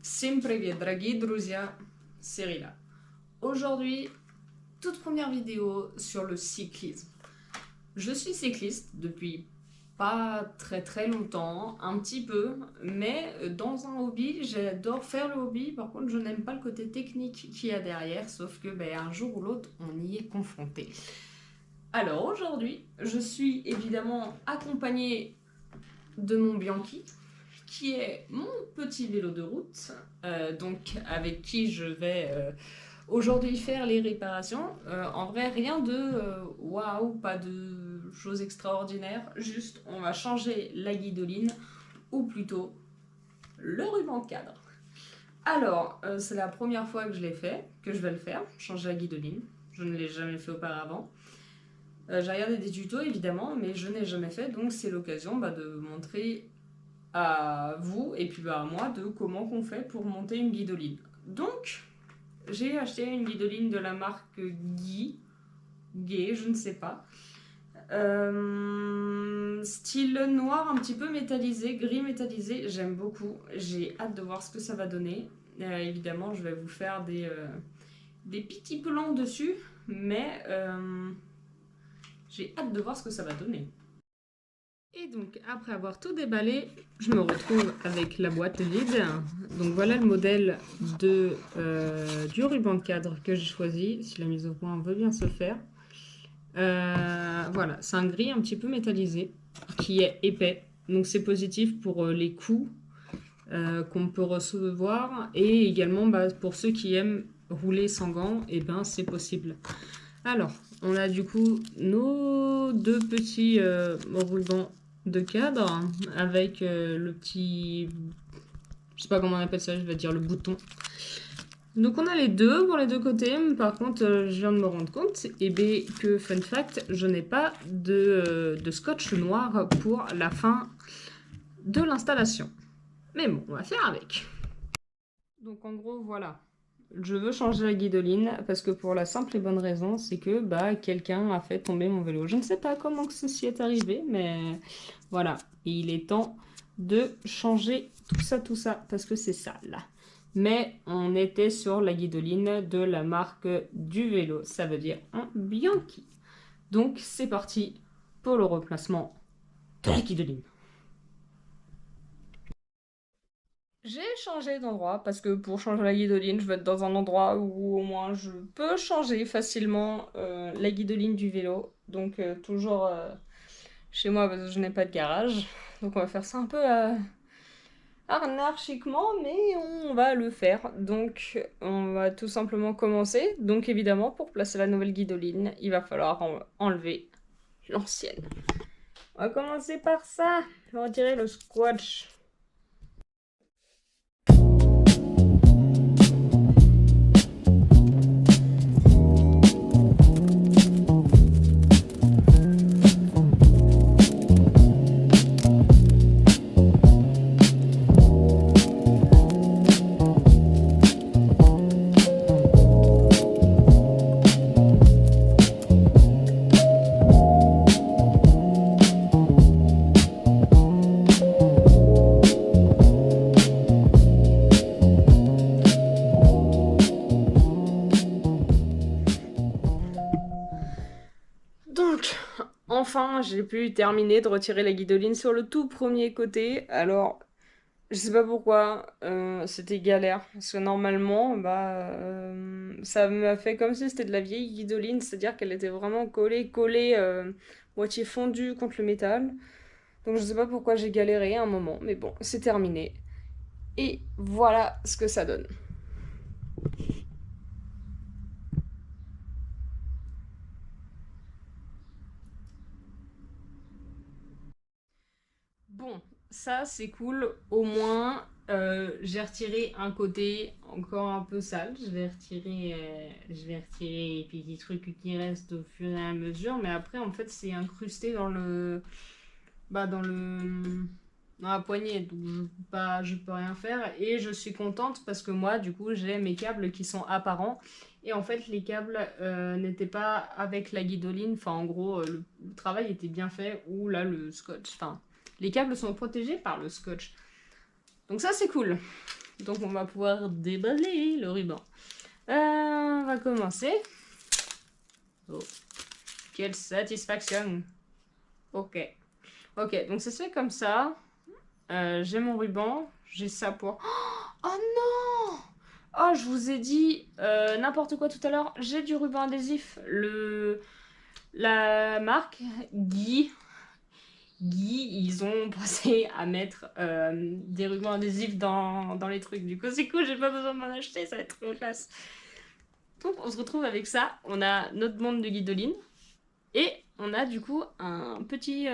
Всем привет, дорогие друзья, c'est Rila. Aujourd'hui, toute première vidéo sur le cyclisme. Je suis cycliste depuis pas très longtemps, un petit peu, mais dans un hobby, j'adore faire le hobby, par contre je n'aime pas le côté technique qu'il y a derrière, sauf que un jour ou l'autre, on y est confronté. Alors aujourd'hui, je suis évidemment accompagnée de mon Bianchi, qui est mon petit vélo de route, donc avec qui je vais aujourd'hui faire les réparations. En vrai, rien de waouh, pas de choses extraordinaires, juste on va changer la guidoline, ou plutôt le ruban de cadre. Alors, c'est la première fois que je l'ai fait, que je vais le faire, changer la guidoline. Je ne l'ai jamais fait auparavant. J'ai regardé des tutos évidemment, mais je n'ai jamais fait, donc c'est l'occasion de montrer à vous et puis à moi de comment qu'on fait pour monter une guidoline. Donc, j'ai acheté une guidoline de la marque Guy, je ne sais pas. Style noir un petit peu métallisé, gris métallisé, j'aime beaucoup. J'ai hâte de voir ce que ça va donner. Évidemment, je vais vous faire des petits plans dessus, mais j'ai hâte de voir ce que ça va donner. Et donc, après avoir tout déballé, je me retrouve avec la boîte vide. Donc voilà le modèle du ruban de cadre que j'ai choisi, si la mise au point veut bien se faire. Voilà, c'est un gris un petit peu métallisé, qui est épais. Donc c'est positif pour les coups qu'on peut recevoir. Et également pour ceux qui aiment rouler sans gants, et c'est possible. Alors, on a du coup nos deux petits rubans de cadre avec le petit, je sais pas comment on appelle ça, je vais dire le bouton. Donc on a les deux pour les deux côtés, mais par contre je viens de me rendre compte que fun fact, je n'ai pas de scotch noir pour la fin de l'installation. Mais bon, on va faire avec. Donc en gros voilà, je veux changer la guidoline parce que pour la simple et bonne raison, c'est que quelqu'un a fait tomber mon vélo. Je ne sais pas comment que ceci est arrivé, mais voilà. Et il est temps de changer tout ça, parce que c'est sale. Mais on était sur la guidoline de la marque du vélo, ça veut dire un Bianchi. Donc c'est parti pour le remplacement de la guidoline. J'ai changé d'endroit parce que pour changer la guidoline, je veux être dans un endroit où au moins je peux changer facilement la guidoline du vélo. Donc toujours chez moi parce que je n'ai pas de garage. Donc on va faire ça un peu anarchiquement, mais on va le faire. Donc on va tout simplement commencer. Donc évidemment pour placer la nouvelle guidoline, il va falloir enlever l'ancienne. On va commencer par ça. Je vais retirer le squash. Donc, enfin, j'ai pu terminer de retirer la guidoline sur le tout premier côté. Alors, je sais pas pourquoi, c'était galère. Parce que normalement, ça m'a fait comme si c'était de la vieille guidoline, c'est-à-dire qu'elle était vraiment collée, moitié fondue contre le métal. Donc, je sais pas pourquoi j'ai galéré à un moment, mais bon, c'est terminé. Et voilà ce que ça donne. Bon, ça c'est cool. Au moins, j'ai retiré un côté encore un peu sale. Je vais retirer les petits trucs qui restent au fur et à mesure. Mais après, en fait, c'est incrusté dans la poignée. Donc, je peux rien faire. Et je suis contente parce que moi, du coup, j'ai mes câbles qui sont apparents. Et en fait, les câbles n'étaient pas avec la guidoline. Enfin, en gros, le travail était bien fait. Ou là, le scotch. Enfin, les câbles sont protégés par le scotch. Donc ça, c'est cool. Donc on va pouvoir déballer le ruban. On va commencer. Oh, quelle satisfaction. Ok. Ok, donc ça se fait comme ça. J'ai mon ruban. J'ai ça pour... Oh non! Oh, je vous ai dit n'importe quoi tout à l'heure. J'ai du ruban adhésif. La marque Guy, ils ont pensé à mettre des rubans adhésifs dans les trucs. Du coup, c'est cool, j'ai pas besoin de m'en acheter, ça va être trop classe. Donc, on se retrouve avec ça. On a notre bande de guidoline. Et on a du coup un petit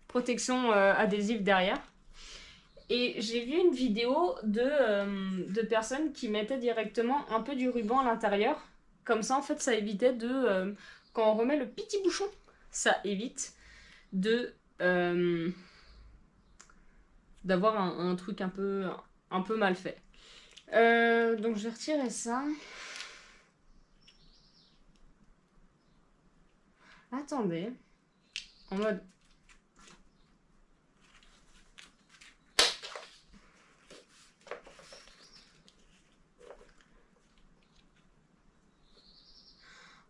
protection adhésive derrière. Et j'ai vu une vidéo de personnes qui mettaient directement un peu du ruban à l'intérieur. Comme ça, en fait, ça évitait de... quand on remet le petit bouchon, ça évite de d'avoir un truc un peu mal fait. Donc, je vais retirer ça. Attendez. En mode...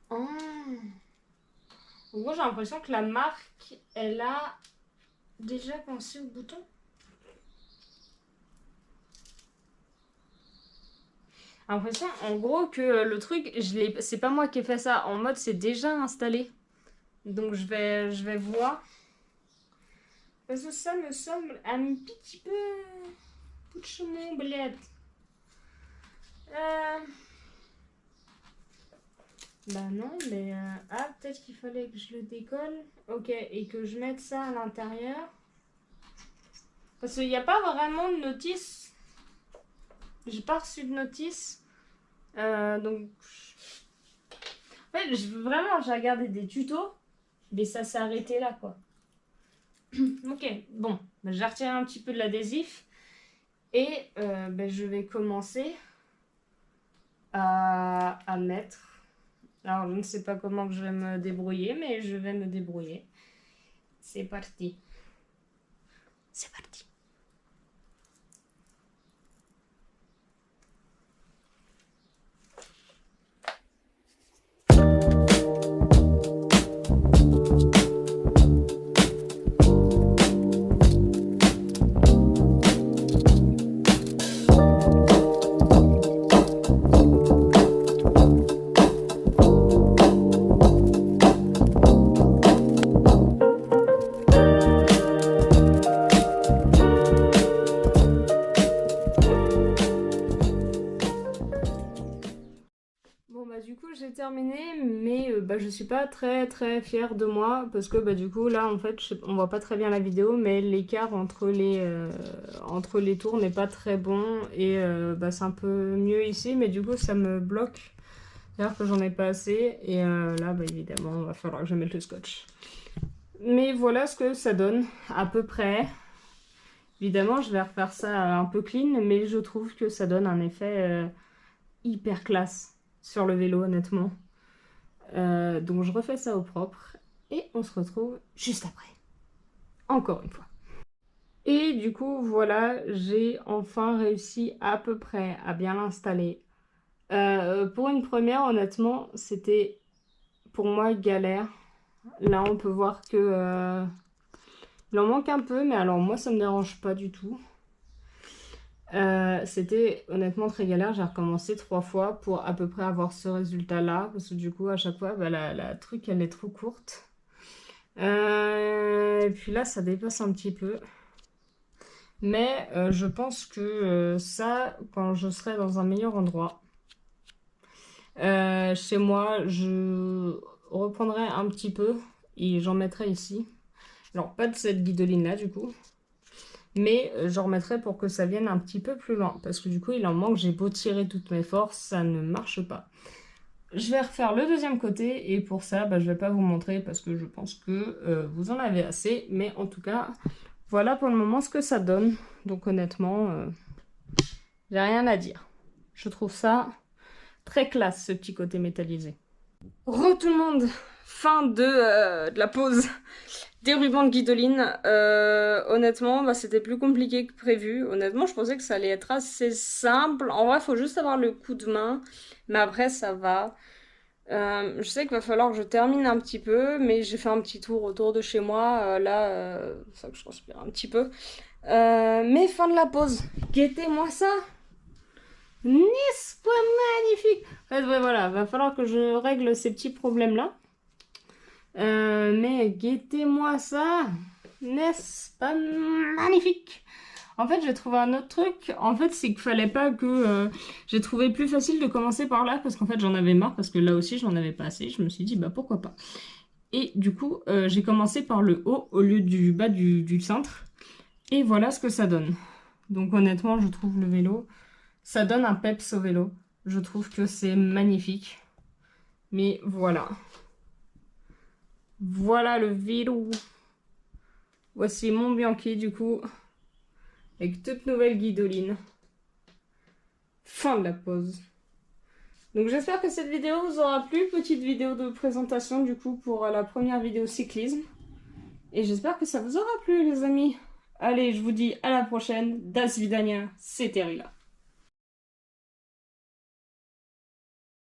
Oh. En gros, j'ai l'impression que la marque, elle a déjà pensé au bouton. L'impression, en gros, que le truc, c'est pas moi qui ai fait ça. En mode, c'est déjà installé. Donc, je vais voir. Parce que ça me semble un petit peu... Pouchement bled. Bah non, mais... Ah, peut-être qu'il fallait que je le décolle. Ok, et que je mette ça à l'intérieur. Parce qu'il n'y a pas vraiment de notice. J'ai pas reçu de notice. Donc... En fait, vraiment, j'ai regardé des tutos. Mais ça s'est arrêté là, quoi. Ok, bon. Bah, j'ai retiré un petit peu de l'adhésif. Et bah, je vais commencer à mettre... Alors, je ne sais pas comment que je vais me débrouiller, mais je vais me débrouiller. C'est parti. C'est parti. Du coup j'ai terminé, mais bah, je suis pas très fière de moi parce que bah, du coup là en fait on voit pas très bien la vidéo, mais l'écart entre les tours n'est pas très bon et bah, c'est un peu mieux ici, mais du coup ça me bloque, c'est-à-dire que j'en ai pas assez et là bah, évidemment il va falloir que je mette le scotch. Mais voilà ce que ça donne à peu près. Évidemment je vais refaire ça un peu clean, mais je trouve que ça donne un effet hyper classe sur le vélo, honnêtement. Donc je refais ça au propre et on se retrouve juste après. Encore une fois. Et du coup, voilà, j'ai enfin réussi à peu près à bien l'installer. Pour une première, honnêtement, c'était pour moi galère. Là, on peut voir que il en manque un peu, mais alors moi, ça me dérange pas du tout. C'était honnêtement très galère, j'ai recommencé 3 fois pour à peu près avoir ce résultat là, parce que du coup à chaque fois bah, la truc elle est trop courte. Et puis là ça dépasse un petit peu, mais je pense que ça, quand je serai dans un meilleur endroit chez moi, je reprendrai un petit peu et j'en mettrai ici. Alors pas de cette guidoline là du coup, mais j'en remettrai pour que ça vienne un petit peu plus loin, parce que du coup il en manque, j'ai beau tirer toutes mes forces, ça ne marche pas. Je vais refaire le deuxième côté, et pour ça bah, je vais pas vous montrer parce que je pense que vous en avez assez, mais en tout cas voilà pour le moment ce que ça donne. Donc honnêtement j'ai rien à dire, je trouve ça très classe ce petit côté métallisé. Re tout le monde, fin de la pause. Des rubans de guidoline, honnêtement, bah, c'était plus compliqué que prévu. Honnêtement, je pensais que ça allait être assez simple. En vrai, il faut juste avoir le coup de main, mais après, ça va. Je sais qu'il va falloir que je termine un petit peu, mais j'ai fait un petit tour autour de chez moi. C'est ça que je transpire un petit peu. Mais fin de la pause. Guettez-moi ça. N'est-ce pas magnifique? En fait, ouais, voilà, va falloir que je règle ces petits problèmes-là. Mais guettez-moi ça. N'est-ce pas magnifique? En fait, j'ai trouvé un autre truc. En fait, c'est qu'il fallait pas que... j'ai trouvé plus facile de commencer par là, parce qu'en fait, j'en avais marre, parce que là aussi, j'en avais pas assez. Je me suis dit, bah pourquoi pas. Et du coup, j'ai commencé par le haut au lieu du bas du cintre. Et voilà ce que ça donne. Donc honnêtement, je trouve le vélo... Ça donne un peps au vélo. Je trouve que c'est magnifique. Mais voilà. Voilà le vélo. Voici mon Bianchi du coup. Avec toute nouvelle guidoline. Fin de la pause. Donc j'espère que cette vidéo vous aura plu. Petite vidéo de présentation du coup pour la première vidéo cyclisme. Et j'espère que ça vous aura plu les amis. Allez, je vous dis à la prochaine. Das Vidania, c'était Rila.